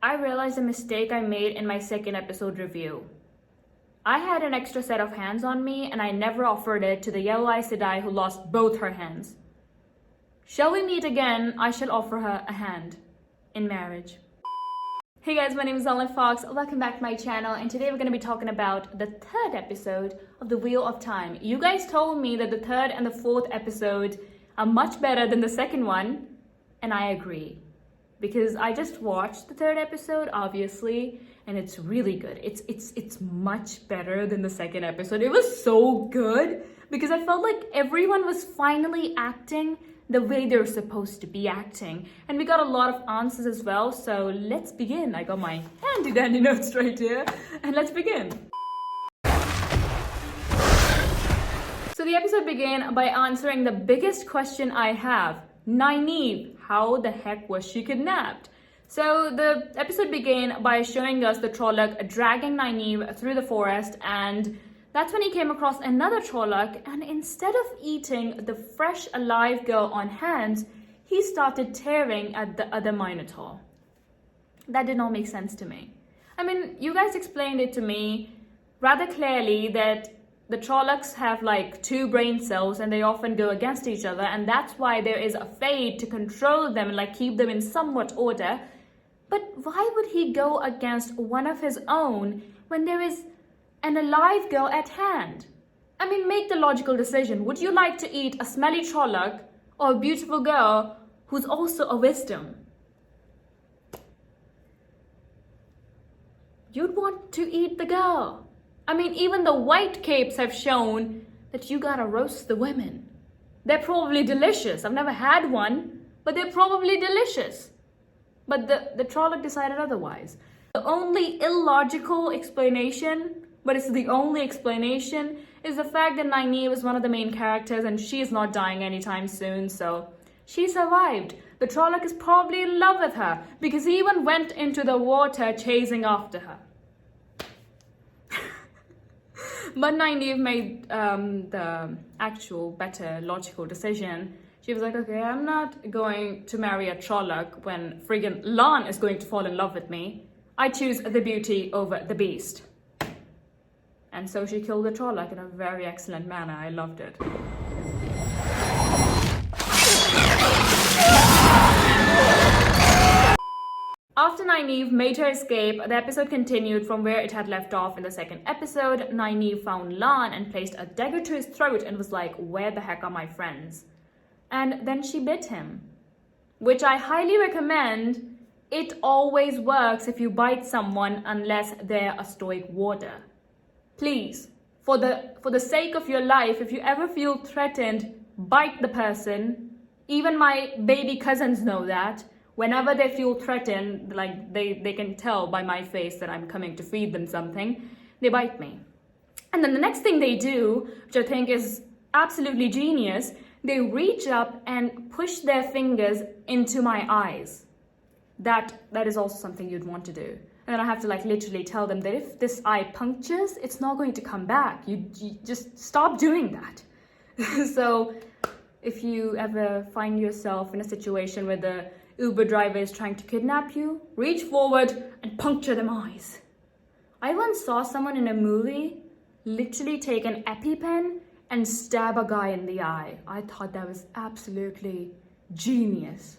I realized a mistake I made in my second episode review. I had an extra set of hands on me and I never offered it to the yellow Aes Sedai who lost both her hands. Shall we meet again? I shall offer her a hand in marriage. Hey guys, my name is Lan Fox. Welcome back to my channel, and today we're going to be talking about the third episode of The Wheel of Time. You guys told me that the third and the fourth episode are much better than the second one, and I agree. Because I just watched the third episode, obviously, and it's really good. It's much better than the second episode. It was so good because I felt like everyone was finally acting the way they're supposed to be acting. And we got a lot of answers as well, so let's begin. I got my handy dandy notes right here, and let's begin. So the episode began by answering the biggest question I have. Nynaeve, how the heck was she kidnapped? So the episode began by showing us the Trolloc dragging Nynaeve through the forest, and that's when he came across another Trolloc, and instead of eating the fresh alive girl on hands, he started tearing at the other Minotaur. That did not make sense to me. I mean, you guys explained it to me rather clearly that the Trollocs have like two brain cells and they often go against each other, and that's why there is a fade to control them and like keep them in somewhat order. But why would he go against one of his own when there is an alive girl at hand? I mean, make the logical decision. Would you like to eat a smelly Trolloc or a beautiful girl who's also a wisdom? You'd want to eat the girl. I mean, even the white capes have shown that you gotta roast the women. They're probably delicious. I've never had one, but they're probably delicious. But the Trolloc decided otherwise. The only illogical explanation, but it's the only explanation, is the fact that Nynaeve is one of the main characters and she's not dying anytime soon, so she survived. The Trolloc is probably in love with her because he even went into the water chasing after her. But Nynaeve made the actual better logical decision. She was like, okay, I'm not going to marry a Trolloc when friggin' Lan is going to fall in love with me. I choose the beauty over the beast. And so she killed the Trolloc in a very excellent manner. I loved it. After Nynaeve made her escape, the episode continued from where it had left off in the second episode. Nynaeve found Lan and placed a dagger to his throat and was like, where the heck are my friends? And then she bit him, which I highly recommend. It always works if you bite someone unless they're a stoic warrior. Please, for the sake of your life, if you ever feel threatened, bite the person. Even my baby cousins know that. Whenever they feel threatened, like they can tell by my face that I'm coming to feed them something, they bite me. And then the next thing they do, which I think is absolutely genius, they reach up and push their fingers into my eyes. That is also something you'd want to do. And then I have to like literally tell them that if this eye punctures, it's not going to come back. You just stop doing that. So if you ever find yourself in a situation where the Uber driver is trying to kidnap you, reach forward and puncture them eyes. I once saw someone in a movie literally take an EpiPen and stab a guy in the eye. I thought that was absolutely genius.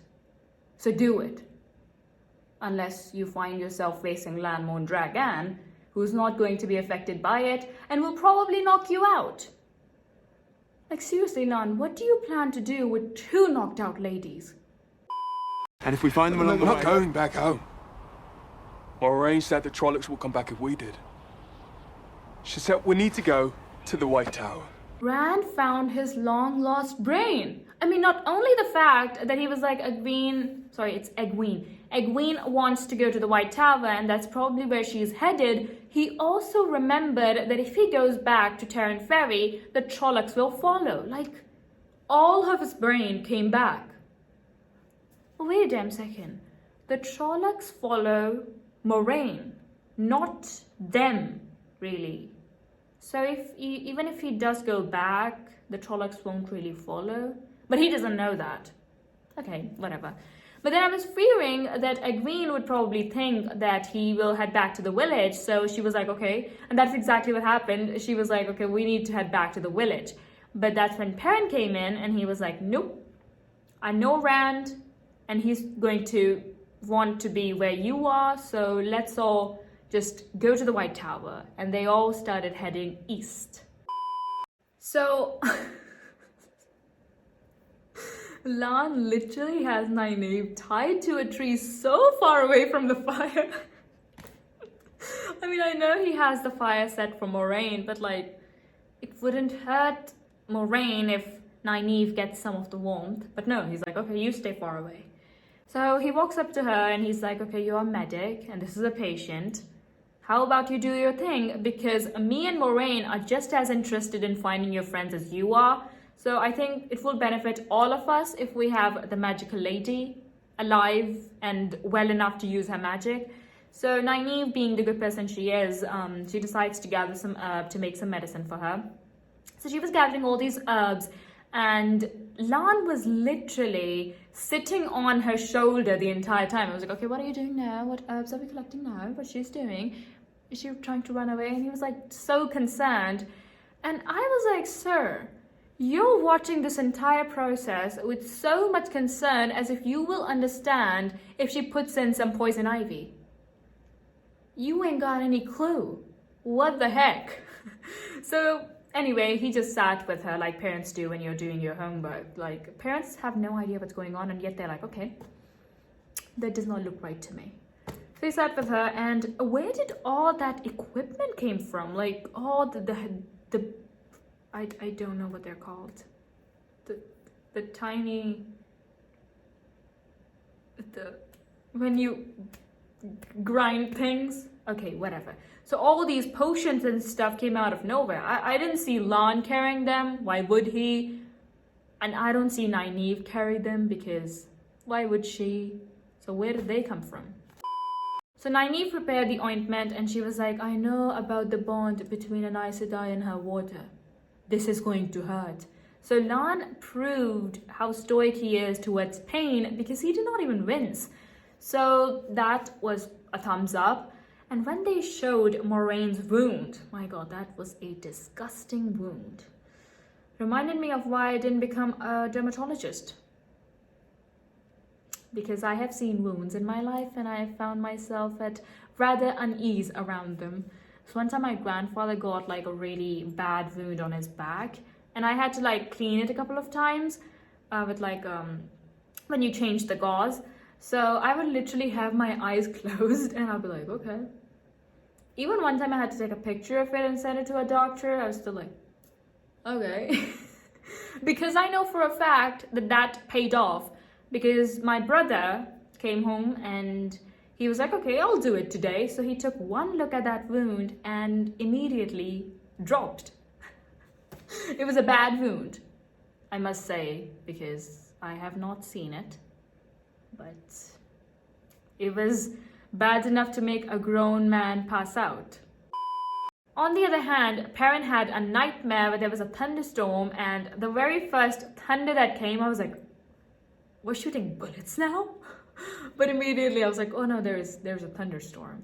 So do it. Unless you find yourself facing Lan Dragan, who's not going to be affected by it and will probably knock you out. Like seriously, Lan, what do you plan to do with two knocked out ladies? And if we find them along the way... We're not going back home. Or arrange that the Trollocs will come back if we did. She said we need to go to the White Tower. Rand found his long-lost brain. I mean, not only the fact that he was like, Egwene wants to go to the White Tower and that's probably where she's headed, he also remembered that if he goes back to Terran Ferry, the Trollocs will follow. Like, all of his brain came back. Wait a damn second. The Trollocs follow Moraine, not them, really. So even if he does go back, the Trollocs won't really follow. But he doesn't know that. Okay, whatever. But then I was fearing that Egwene would probably think that he will head back to the village. So she was like, okay. And that's exactly what happened. She was like, okay, we need to head back to the village. But that's when Perrin came in and he was like, nope, I know Rand and he's going to want to be where you are. So let's all just go to the White Tower. And they all started heading east. So Lan literally has Nynaeve tied to a tree so far away from the fire. I mean, I know he has the fire set for Moraine, but like, it wouldn't hurt Moraine if Nynaeve gets some of the warmth. But no, he's like, okay, you stay far away. So he walks up to her and he's like, okay, you're a medic and this is a patient. How about you do your thing? Because me and Moraine are just as interested in finding your friends as you are. So I think it will benefit all of us if we have the magical lady alive and well enough to use her magic. So Nynaeve, being the good person she is, she decides to gather some herb to make some medicine for her. So she was gathering all these herbs and Lan was literally sitting on her shoulder the entire time. I was like, okay, what are you doing now? What herbs are we collecting now? What she's doing? Is she trying to run away? And he was like so concerned. And I was like, sir, you're watching this entire process with so much concern as if you will understand if she puts in some poison ivy. You ain't got any clue. What the heck? So anyway, he just sat with her like parents do when you're doing your homework. Like, parents have no idea what's going on and yet they're like, okay, that does not look right to me. So he sat with her, and where did all that equipment came from? Like all the I don't know what they're called. The tiny, when you grind things. Okay, whatever. So all these potions and stuff came out of nowhere. I didn't see Lan carrying them. Why would he? And I don't see Nynaeve carry them because why would she? So where did they come from? So Nynaeve prepared the ointment and she was like, I know about the bond between an Aes Sedai and her water. This is going to hurt. So Lan proved how stoic he is towards pain because he did not even wince. So that was a thumbs up. And when they showed Moraine's wound, my god, that was a disgusting wound. Reminded me of why I didn't become a dermatologist. Because I have seen wounds in my life and I have found myself at rather unease around them. So one time my grandfather got like a really bad wound on his back and I had to like clean it a couple of times with like when you change the gauze. So I would literally have my eyes closed and I'll be like, okay. Even one time I had to take a picture of it and send it to a doctor. I was still like, okay. Because I know for a fact that that paid off. Because my brother came home and he was like, okay, I'll do it today. So he took one look at that wound and immediately dropped. It was a bad wound, I must say, because I have not seen it. But it was bad enough to make a grown man pass out. On the other hand, Perrin had a nightmare where there was a thunderstorm and the very first thunder that came, I was like, we're shooting bullets now? But immediately I was like, oh no, there's a thunderstorm.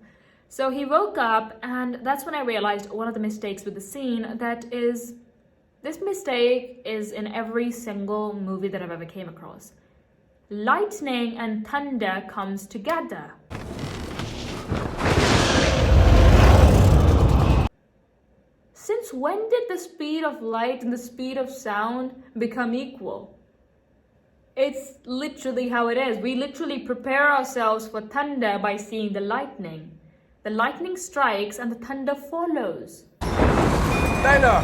So he woke up and that's when I realized one of the mistakes with the scene, that is, this mistake is in every single movie that I've ever came across. Lightning and thunder comes together. Since when did the speed of light and the speed of sound become equal? It's literally how it is. We literally prepare ourselves for thunder by seeing the lightning. The lightning strikes and the thunder follows. Layla!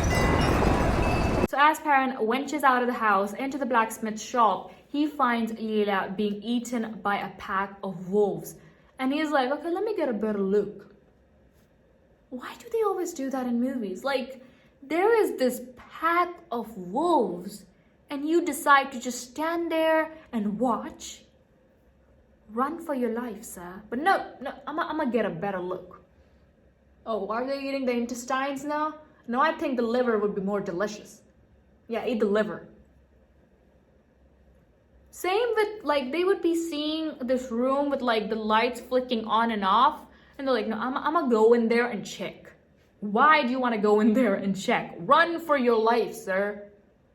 So as Perrin wenches out of the house into the blacksmith shop, he finds Layla being eaten by a pack of wolves. And he's like, okay, let me get a better look. Why do they always do that in movies? Like, there is this pack of wolves and you decide to just stand there and watch. Run for your life, sir. But no, I'm gonna get a better look. Oh, are they eating the intestines now? No, I think the liver would be more delicious. Yeah, eat the liver. Same with, like, they would be seeing this room with, like, the lights flicking on and off. And they're like, no, I'm gonna go in there and check. Why do you want to go in there and check? Run for your life, sir.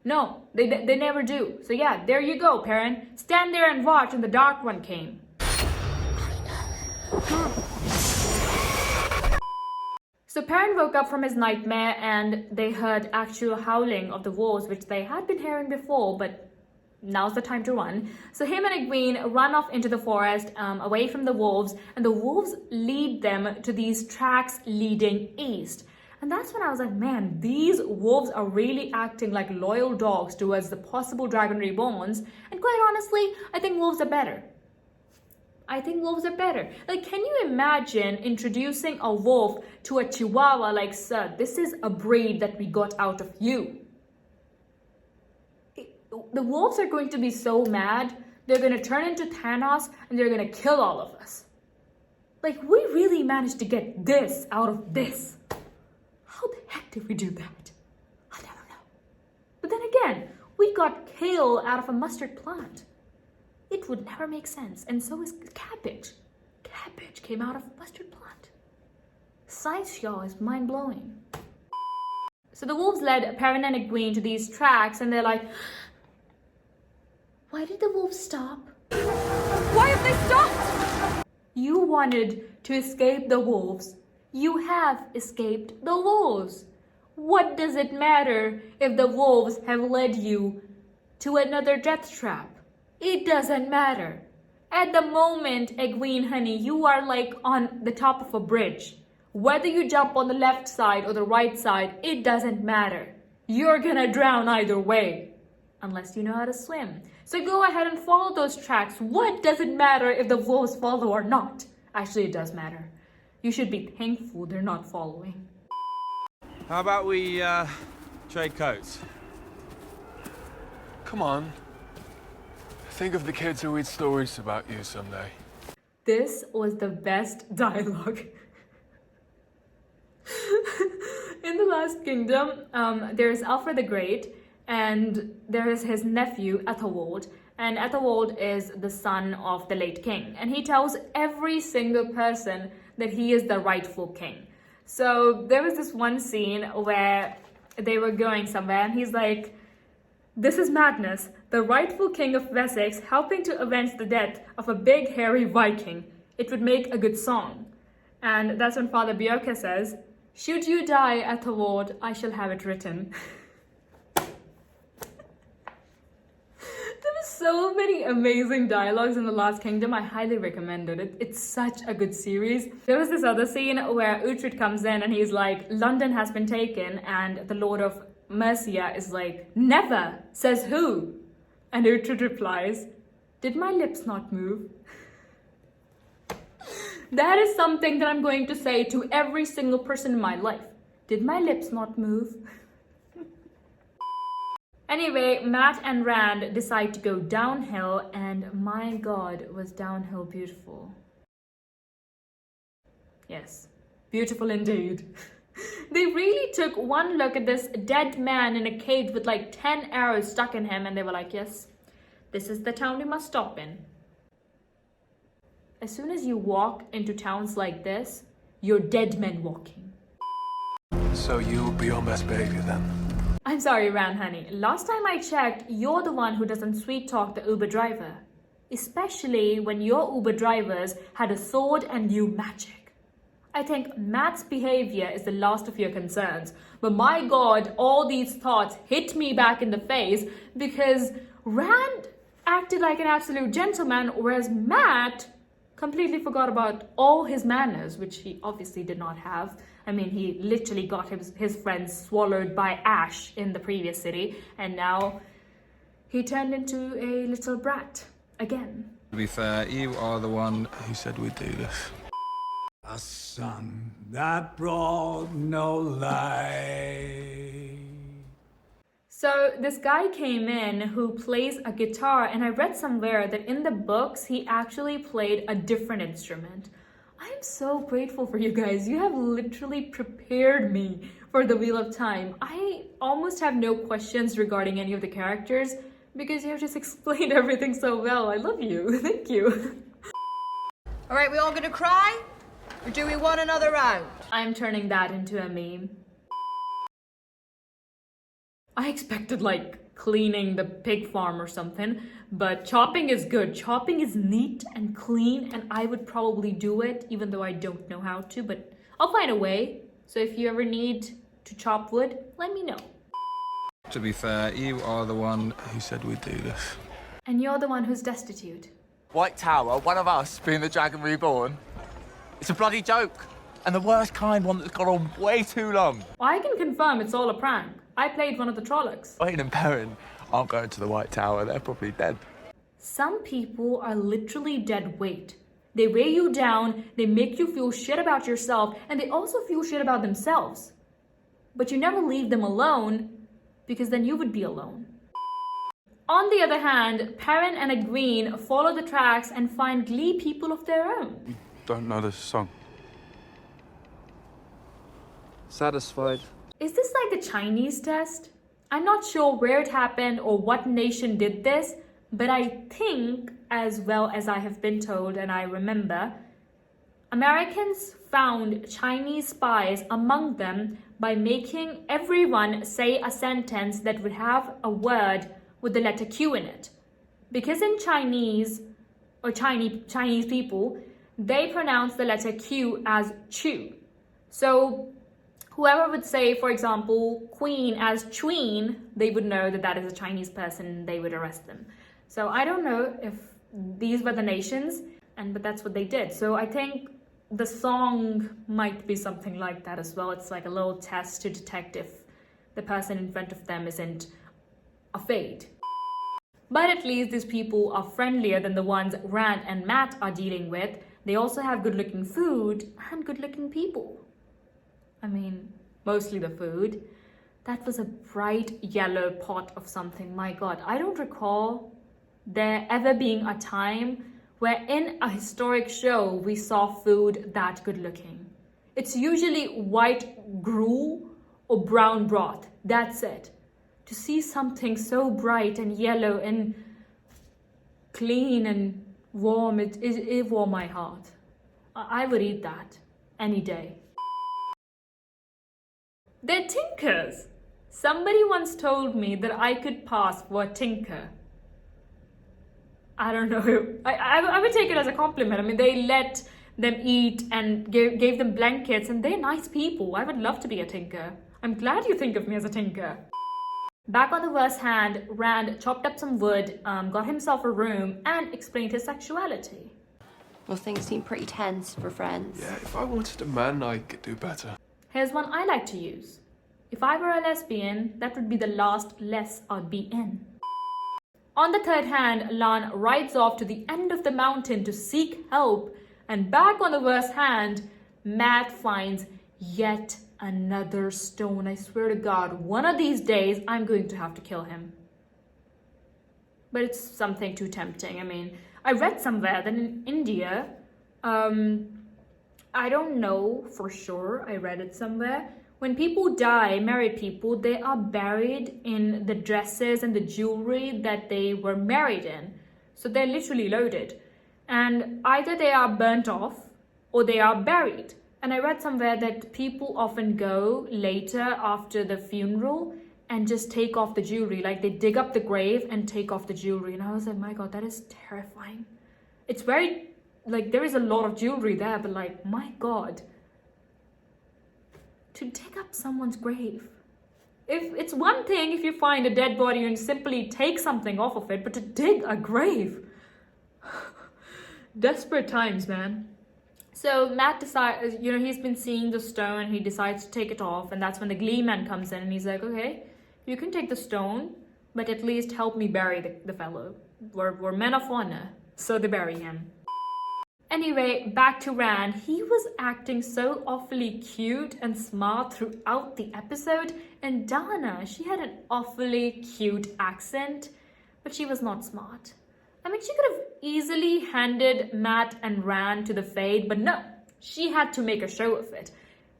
No, they never do. So yeah, there you go, Perrin. Stand there and watch, and the dark one came. So Perrin woke up from his nightmare and they heard actual howling of the wolves, which they had been hearing before, but now's the time to run. So him and Egwene run off into the forest, away from the wolves, and the wolves lead them to these tracks leading east. And that's when I was like, man, these wolves are really acting like loyal dogs towards the possible dragon reborns. And quite honestly, I think wolves are better. I think wolves are better. Like, can you imagine introducing a wolf to a chihuahua like, sir, this is a breed that we got out of you? The wolves are going to be so mad. They're going to turn into Thanos and they're going to kill all of us. Like, we really managed to get this out of this. How the heck did we do that? I don't know. But then again, we got kale out of a mustard plant. It would never make sense. And so is cabbage. Cabbage came out of a mustard plant. Science, y'all, is mind-blowing. So the wolves led Perrin and Egwene to these tracks, and they're like, why did the wolves stop? Why have they stopped? You wanted to escape the wolves. You have escaped the wolves. What does it matter if the wolves have led you to another death trap? It doesn't matter. At the moment, Egwene, honey, you are like on the top of a bridge. Whether you jump on the left side or the right side, it doesn't matter. You're gonna drown either way. Unless you know how to swim. So go ahead and follow those tracks. What does it matter if the wolves follow or not? Actually, it does matter. You should be thankful they're not following. How about we trade coats? Come on. Think of the kids who read stories about you someday. This was the best dialogue. In the Last Kingdom, there's Alfred the Great, and there is his nephew, Ethelwald. And Ethelwald is the son of the late king. And he tells every single person that he is the rightful king. So there was this one scene where they were going somewhere, and he's like, this is madness. The rightful king of Wessex helping to avenge the death of a big hairy Viking. It would make a good song. And that's when Father Bjorke says, should you die, Ethelwald, I shall have it written. There were so many amazing dialogues in The Last Kingdom. I highly recommend it. It's such a good series. There was this other scene where Uhtred comes in and he's like, London has been taken, and the Lord of Mercia is like, never, says who? And Uhtred replies, did my lips not move? That is something that I'm going to say to every single person in my life. Did my lips not move? Anyway, Matt and Rand decide to go downhill, and my God, was downhill beautiful. Yes, beautiful indeed. They really took one look at this dead man in a cage with like 10 arrows stuck in him, and they were like, yes, this is the town we must stop in. As soon as you walk into towns like this, you're dead men walking. So you'll be your best behavior then? I'm sorry, Rand, honey. Last time I checked, you're the one who doesn't sweet talk the Uber driver. Especially when your Uber drivers had a sword and knew magic. I think Matt's behavior is the last of your concerns. But my God, all these thoughts hit me back in the face because Rand acted like an absolute gentleman, whereas Matt completely forgot about all his manners, which he obviously did not have. I mean, he literally got his friends swallowed by ash in the previous city, and now he turned into a little brat again. To be fair, you are the one Who said we'd do this? A sun that brought no light. So this guy came in who plays a guitar, and I read somewhere that in the books he actually played a different instrument. I am so grateful for you guys. You have literally prepared me for the Wheel of Time. I almost have no questions regarding any of the characters Because you have just explained everything so well. I love you. Thank you. All right, we all gonna cry? Or do we want another round? I'm turning that into a meme. I expected like cleaning the pig farm or something, but chopping is good. Chopping is neat and clean, and I would probably do it even though I don't know how to, but I'll find a way. So if you ever need to chop wood, let me know. To be fair, you are the one. Who said we'd do this? And you're the one who's destitute. White Tower, one of us being the Dragon Reborn. It's a bloody joke. And the worst kind, one that's gone on way too long. Well, I can confirm it's all a prank. I played one of the Trollocs. Wayne and Perrin aren't going to the White Tower. They're probably dead. Some people are literally dead weight. They weigh you down, they make you feel shit about yourself, and they also feel shit about themselves. But you never leave them alone, because then you would be alone. On the other hand, Perrin and Egwene follow the tracks and find Glee people of their own. Don't know this song. Satisfied. Is this like the Chinese test? I'm not sure where it happened or what nation did this, but I think, as well as I have been told and I remember, Americans found Chinese spies among them by making everyone say a sentence that would have a word with the letter Q in it. Because in Chinese, or Chinese people, they pronounce the letter Q as Chu. So whoever would say, for example, queen as chween, they would know that that is a Chinese person and they would arrest them. So I don't know if these were the nations, but that's what they did. So I think the song might be something like that as well. It's like a little test to detect if the person in front of them isn't a fade. But at least these people are friendlier than the ones Rand and Matt are dealing with. They also have good-looking food and good-looking people. I mean, mostly the food. That was a bright yellow pot of something. My God, I don't recall there ever being a time where in a historic show we saw food that good-looking. It's usually white gruel or brown broth. That's it. To see something so bright and yellow and clean and warm, it warmed my heart. I would eat that any day. They're tinkers. Somebody once told me that I could pass for a tinker. I don't know. I would take it as a compliment. I mean, they let them eat and gave them blankets, and they're nice people. I would love to be a tinker. I'm glad you think of me as a tinker. Back on the worst hand, Rand chopped up some wood, got himself a room, and explained his sexuality. Well, things seem pretty tense for friends. Yeah, if I wanted a man, I could do better. Here's one I like to use. If I were a lesbian, that would be the last less I'd be in. On the third hand, Lan rides off to the end of the mountain to seek help, and back on the worst hand, Matt finds yet another stone. I swear to God, one of these days I'm going to have to kill him. But it's something too tempting. I mean, I read somewhere that in India, I don't know for sure, I read it somewhere, when people die, married people, they are buried in the dresses and the jewelry that they were married in. So they're literally loaded. And either they are burnt off or they are buried. And I read somewhere that people often go later after the funeral and just take off the jewelry. Like they dig up the grave and take off the jewelry. And I was like, my God, that is terrifying. It's very, like there is a lot of jewelry there, but like, my God. To dig up someone's grave. If it's one thing if you find a dead body and simply take something off of it, but to dig a grave. Desperate times, man. So Matt decides, he's been seeing the stone and he decides to take it off, and that's when the Glee man comes in and he's like, okay, you can take the stone, but at least help me bury the fellow. We're men of honor. So they bury him. Anyway, back to Rand. He was acting so awfully cute and smart throughout the episode, and Dana, she had an awfully cute accent, but she was not smart. I mean, she could have easily handed Matt and Rand to the Fade, but no, she had to make a show of it.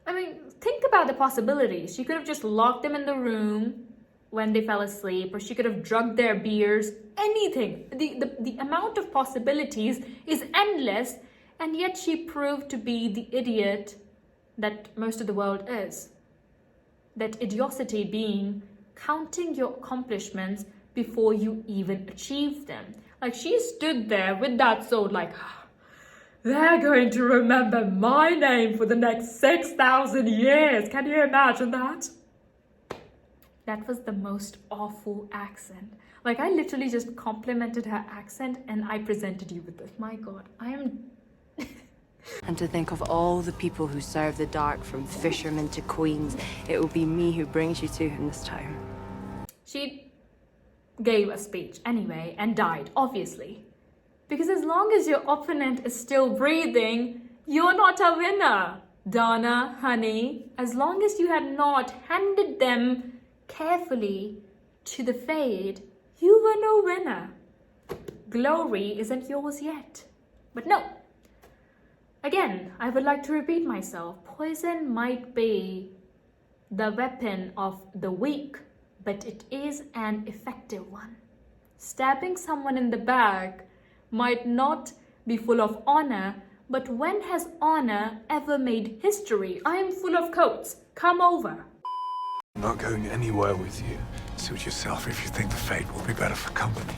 I mean, think about the possibilities. She could have just locked them in the room when they fell asleep, or she could have drugged their beers, anything. The amount of possibilities is endless, and yet she proved to be the idiot that most of the world is. That idiocity being counting your accomplishments before you even achieve them. Like, she stood there with that sword like, they're going to remember my name for the next 6,000 years. Can you imagine that? That was the most awful accent. Like, I literally just complimented her accent and I presented you with this. My God, I am... And to think of all the people who serve the dark, from fishermen to queens, it will be me who brings you to him this time. She gave a speech anyway and died, obviously. Because as long as your opponent is still breathing, you're not a winner. Donna, honey, as long as you had not handed them carefully to the fade, you were no winner. Glory isn't yours yet. But no. Again, I would like to repeat myself. Poison might be the weapon of the weak, but it is an effective one. Stabbing someone in the back might not be full of honor, but when has honor ever made history? I am full of coats. Come over. I'm not going anywhere with you. Suit yourself if you think the fate will be better for company.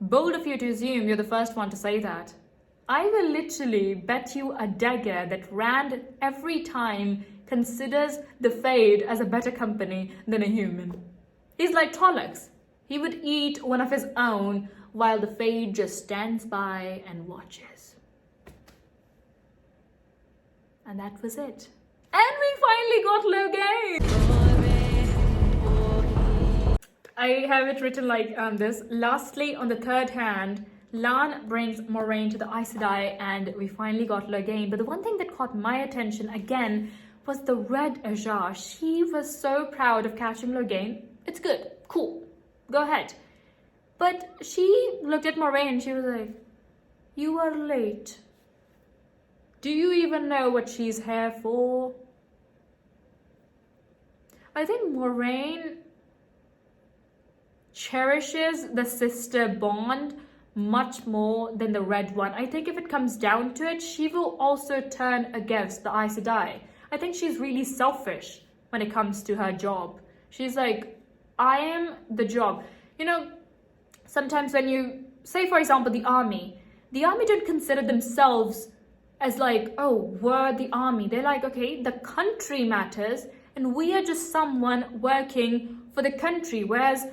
Bold of you to assume you're the first one to say that. I will literally bet you a dagger that Rand every time considers the Fade as a better company than a human. He's like Tollex. He would eat one of his own while the Fade just stands by and watches. And that was it. And we finally got Logain! I have it written like this. Lastly, on the third hand, Lan brings Moraine to the Aes Sedai and we finally got Logain. But the one thing that caught my attention again was the red Ajar. She was so proud of catching Logain. It's good. Cool. Go ahead. But she looked at Moraine and she was like, you are late. Do you even know what she's here for? I think Moraine cherishes the sister bond much more than the red one. I think if it comes down to it, she will also turn against the Aes Sedai. I think she's really selfish when it comes to her job. She's like, I am the job. You know, sometimes when you, say for example, the army don't consider themselves as like, oh, we're the army. They're like, okay, the country matters and we are just someone working for the country. Whereas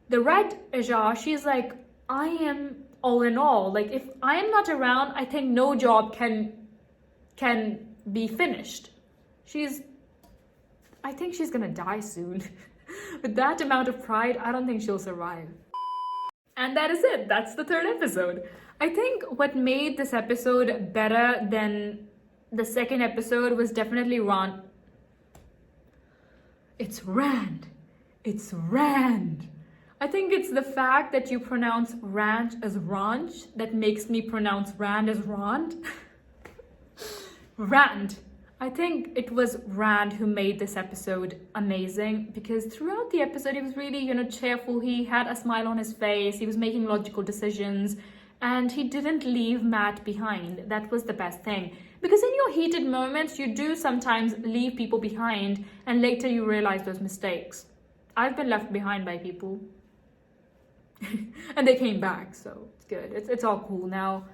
the red Ajar, she's like, I am all in all. Like, if I am not around, I think no job can be finished. I think she's gonna die soon. With that amount of pride, I don't think she'll survive. And that is it. That's the third episode. I think what made this episode better than the second episode was definitely Ron. It's Rand. It's Rand. I think it's the fact that you pronounce ranch as ranch that makes me pronounce Rand as Rand. Rand. I think it was Rand who made this episode amazing because throughout the episode he was really, cheerful. He had a smile on his face. He was making logical decisions and he didn't leave Matt behind. That was the best thing. Because in your heated moments, you do sometimes leave people behind and later you realize those mistakes. I've been left behind by people. And they came back, so it's good. It's all cool now.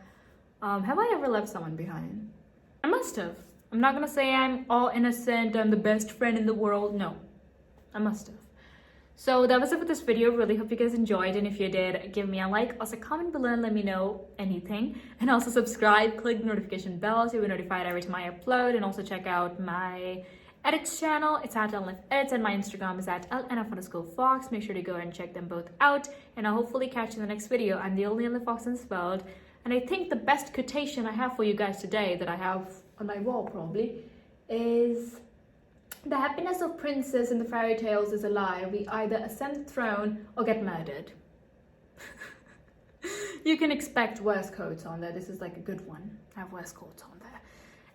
Have I ever left someone behind? I must have. I'm not gonna say I'm all innocent, I'm the best friend in the world. No, I must have. So that was it for this video. Really hope you guys enjoyed, and if you did, give me a like. Also comment below and let me know anything. And also subscribe, click the notification bell so you'll be notified every time I upload. And also check out my edits channel. It's at Nynaeve Edits, and my Instagram is at @NF_Fox. Make sure to go and check them both out, and I'll hopefully catch you in the next video. I'm the only fox in this world, and I think the best quotation I have for you guys today that I have on my wall probably is, the happiness of princes in the fairy tales is a lie. We either ascend the throne or get murdered. You can expect worse quotes on there. This is like a good one. I have worse quotes on there.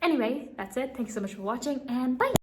Anyway, that's it. Thanks so much for watching, and bye.